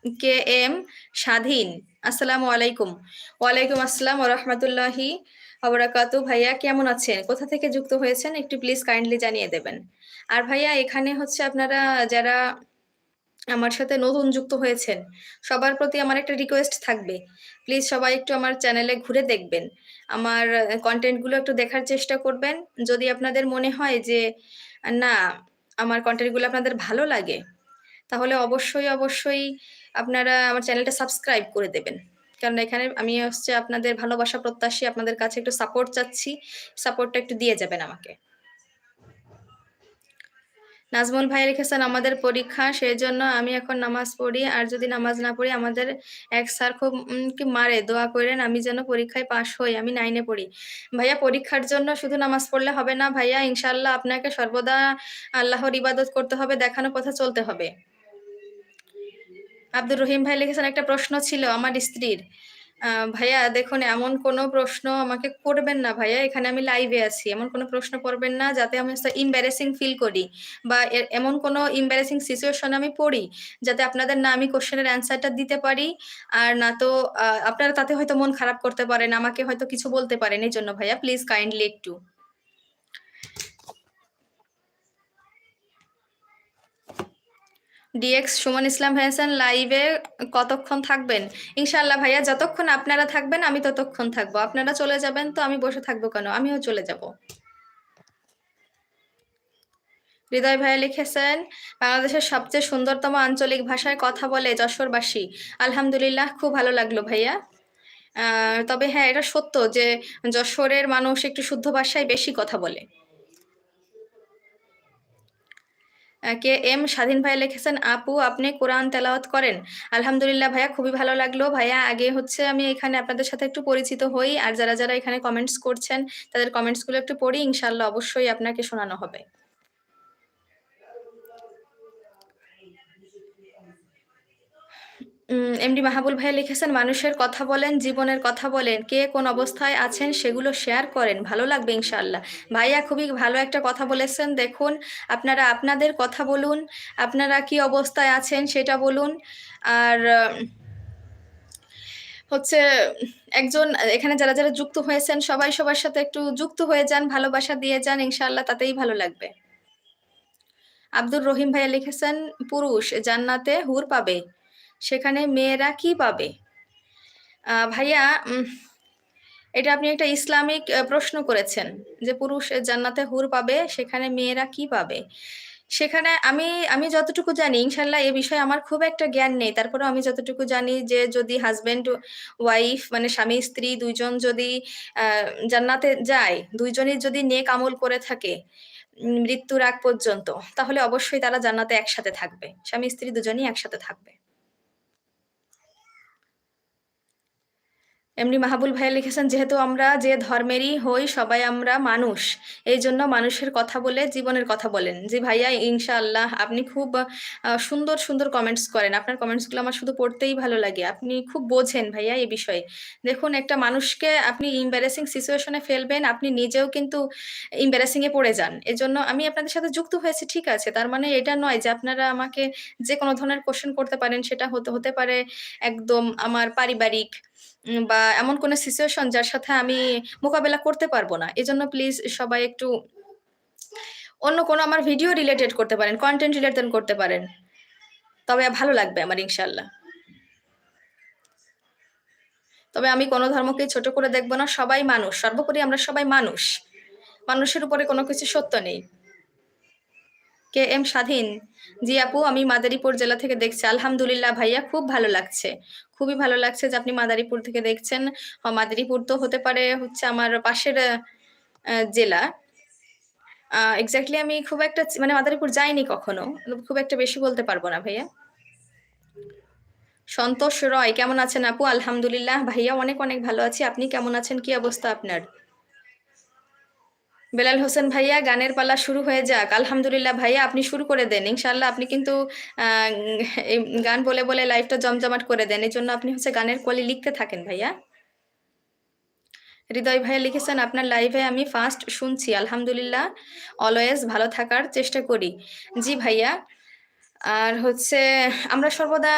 K M স্বাধীন, আসসালামু আলাইকুম। ওয়ালাইকুম আসসালাম ওয়া রাহমাতুল্লাহি ওয়া বারাকাতুহু। ভাইয়া কেমন আছেন? কোথা থেকে যুক্ত হয়েছেন? একটু প্লিজ কাইন্ডলি জানিয়ে দেবেন। আর ভাইয়া এখানে হচ্ছে আপনারা যারা আমার সাথে নতুন যুক্ত হয়েছেন, সবার প্রতি আমার একটা রিকোয়েস্ট থাকবে। প্লিজ সবাই একটু আমার চ্যানেলে ঘুরে দেখবেন। আমার কনটেন্ট গুলো একটু দেখার চেষ্টা করবেন। যদি আপনাদের মনে হয় যে না, আমার কনটেন্ট গুলো আপনাদের ভালো লাগে, তাহলে অবশ্যই আপনারা আমার চ্যানেলটা সাবস্ক্রাইব করে দেবেন। কারণ এখানে আমি হচ্ছে আপনাদের ভালোবাসা প্রত্যাশী, আপনাদের কাছে একটু সাপোর্ট চাচ্ছি। সাপোর্টটা একটু দিয়ে যাবেন আমাকে। নাজমুল ভাই লিখেছেন আমাদের পরীক্ষা, সেজন্য আমি এখন নামাজ পড়ি। আর যদি নামাজ না পড়ি আমাদের এক স্যার খুব কি মারে, দোয়া করেন আমি যেন পরীক্ষায় পাশ হই। আমি 9 এ পড়ি। ভাইয়া পরীক্ষার জন্য শুধু নামাজ পড়লে হবে না ভাইয়া, ইনশাআল্লাহ আপনাকে সর্বদা আল্লাহর ইবাদত করতে হবে, দেখানো পথে চলতে হবে। আব্দুর রহিম ভাই লিখেছেন একটা প্রশ্ন ছিল আমার স্ত্রীর। ভাইয়া দেখুন, এমন কোনো প্রশ্ন আমাকে করবেন না ভাইয়া, এখানে আমি লাইভে আছি। এমন কোনো প্রশ্ন করবেন না যাতে আমি embarrassing ফিল করি, বা এমন কোনো embarrassing সিচুয়েশন আমি পড়ি, যাতে আপনাদের না আমি কোয়েশ্চেনের অ্যান্সারটা দিতে পারি, আর না তো আপনারা তাতে হয়তো মন খারাপ করতে পারেন, আমাকে হয়তো কিছু বলতে পারেন। এজন্য ভাইয়া প্লিজ কাইন্ডলি একটু। ডিএক্স সুমন ইসলাম ভাইয়াসান লাইভে কতক্ষণ থাকবেন? ইনশাআল্লাহ ভাইয়া, যতক্ষণ আপনারা থাকবেন আমি ততক্ষণ থাকবো। আপনারা চলে যাবেন তো আমি বসে থাকবো কেন? আমিও চলে যাব। হৃদয় ভাইয়া লিখেছেন বাংলাদেশের সবচেয়ে সুন্দরতম আঞ্চলিক ভাষায় কথা বলে যশোরবাসী। আলহামদুলিল্লাহ, খুব ভালো লাগলো ভাইয়া। তবে হ্যাঁ, এটা সত্য যে যশোরের মানুষ একটু শুদ্ধ ভাষায় বেশি কথা বলে। কে এম স্বাধীন ভাইয়া লিখেছেন আপু আপনি কোরআন তেলাওয়াত করেন? আলহামদুলিল্লাহ ভাইয়া, খুবই ভালো লাগলো ভাইয়া। আগে হচ্ছে আমি এখানে আপনাদের সাথে একটু পরিচিত হই, আর যারা যারা এখানে কমেন্টস করছেন তাদের কমেন্টস গুলো একটু পড়ি, ইনশাল্লাহ অবশ্যই আপনাকে শোনানো হবে। এমডি মাহাবুল ভাইয়া লিখেছেন মানুষের কথা বলেন, জীবনের কথা বলেন, কে কোন অবস্থায় আছেন সেগুলো শেয়ার করেন, ভালো লাগবে ইনশাআল্লাহ। ভাইয়া খুবই ভালো একটা কথা বলেছেন। দেখুন, আপনারা আপনাদের কথা বলুন, আপনারা কি অবস্থায় আছেন সেটা বলুন। আর হচ্ছে একজন এখানে যারা যারা যুক্ত হয়েছেন সবাই সবার সাথে একটু যুক্ত হয়ে যান, ভালোবাসা দিয়ে যান, ইনশাআল্লাহ তাতেই ভালো লাগবে। আব্দুর রহিম ভাইয়া লিখেছেন পুরুষ জান্নাতে হুর পাবে, সেখানে মেয়েরা কি পাবে? ভাইয়া, এটা আপনি একটা ইসলামিক প্রশ্ন করেছেন যে পুরুষ জান্নাতে হুর পাবে, সেখানে মেয়েরা কি পাবে? সেখানে আমি আমি যতটুকু জানি, ইনশাল্লাহ এ বিষয়ে আমার খুব একটা জ্ঞান নেই। তারপরেও আমি যতটুকু জানি যে যদি হাসব্যান্ড ওয়াইফ মানে স্বামী স্ত্রী ২ জন যদি আ জান্নাতে যায়, ২ জনই যদি নেক আমল করে থাকে মৃত্যুর আগ পর্যন্ত, তাহলে অবশ্যই তারা জান্নাতে একসাথে থাকবে। স্বামী স্ত্রী দুজনই একসাথে থাকবে। এমনি মাহাবুল ভাইয়া লিখেছেন যেহেতু আমরা যে ধর্মেরই হই সবাই আমরা মানুষ, এই জন্য মানুষের কথা বলে জীবনের কথা বলেন। জি ভাইয়া, ইনশাআল্লাহ আপনি খুব সুন্দর সুন্দর কমেন্টস করেন। আপনার কমেন্টসগুলো আমার শুধু পড়তেই ভালো লাগে। আপনি খুব বোঝেন ভাইয়া এই বিষয়ে। দেখুন, একটা মানুষকে আপনি ইম্বারেসিং সিচুয়েশনে ফেলবেন, আপনি নিজেও কিন্তু ইম্বারেসিং এ পড়ে যান। এজন্য আমি আপনাদের সাথে যুক্ত হয়েছি, ঠিক আছে, তার মানে এটা নয় যে আপনারা আমাকে যে কোনো ধরনের কোশ্চেন করতে পারেন। সেটা হতে হতে পারে একদম আমার পারিবারিক বা এমন কোনো সিচুয়েশন যার সাথে আমি মোকাবেলা করতে পারব না। এজন্য প্লিজ সবাই একটু অন্য কোনো আমার ভিডিও রিলেটেড করতে পারেন, কনটেন্ট রিলেটেড করতে পারেন। তবে ভালো লাগবে আমার ইনশাআল্লাহ। তবে আমি কোনো ধর্মকেই ছোট করে দেখব না। সবাই মানুষ। সর্বোপরি আমরা সবাই মানুষ। মানুষের উপরে কোনো কিছু সত্য নেই। কে এম স্বাধীন, জি আপু আমি মাদারীপুর জেলা থেকে দেখছি। আলহামদুলিল্লাহ ভাইয়া, খুব ভালো লাগছে। খুবই ভালো লাগছে যে আপনি মাদারীপুর থেকে দেখছেন। মাদারীপুর তো হতে পারে হচ্ছে আমার পাশের জেলা। এক্সাক্টলি আমি খুব একটা মানে মাদারীপুর যাইনি কখনো। খুব একটা বেশি বলতে পারব না ভাইয়া। সন্তোষ রয় কেমন আছেন আপু? আলহামদুলিল্লাহ ভাইয়া, অনেক অনেক ভালো আছি। আপনি কেমন আছেন? কি অবস্থা আপনার? বেলাল হোসেন ভাইয়া, গানের পালা শুরু হয়ে যাক। আলহামদুলিল্লাহ ভাইয়া, আপনি শুরু করে দেন ইনশাআল্লাহ। আপনি কিন্তু আহ, এই গান বলে বলে লাইফটা জমজমাট করে দেন, এই জন্য আপনি হচ্ছে গানের কলি লিখতে থাকেন ভাইয়া। হৃদয় ভাইয়া লিখেছেন আপনার লাইভে আমি ফার্স্ট শুনছি। আলহামদুলিল্লাহ, অলওয়েজ ভালো থাকার চেষ্টা করি। জি ভাইয়া। আর হচ্ছে আমরা সর্বদা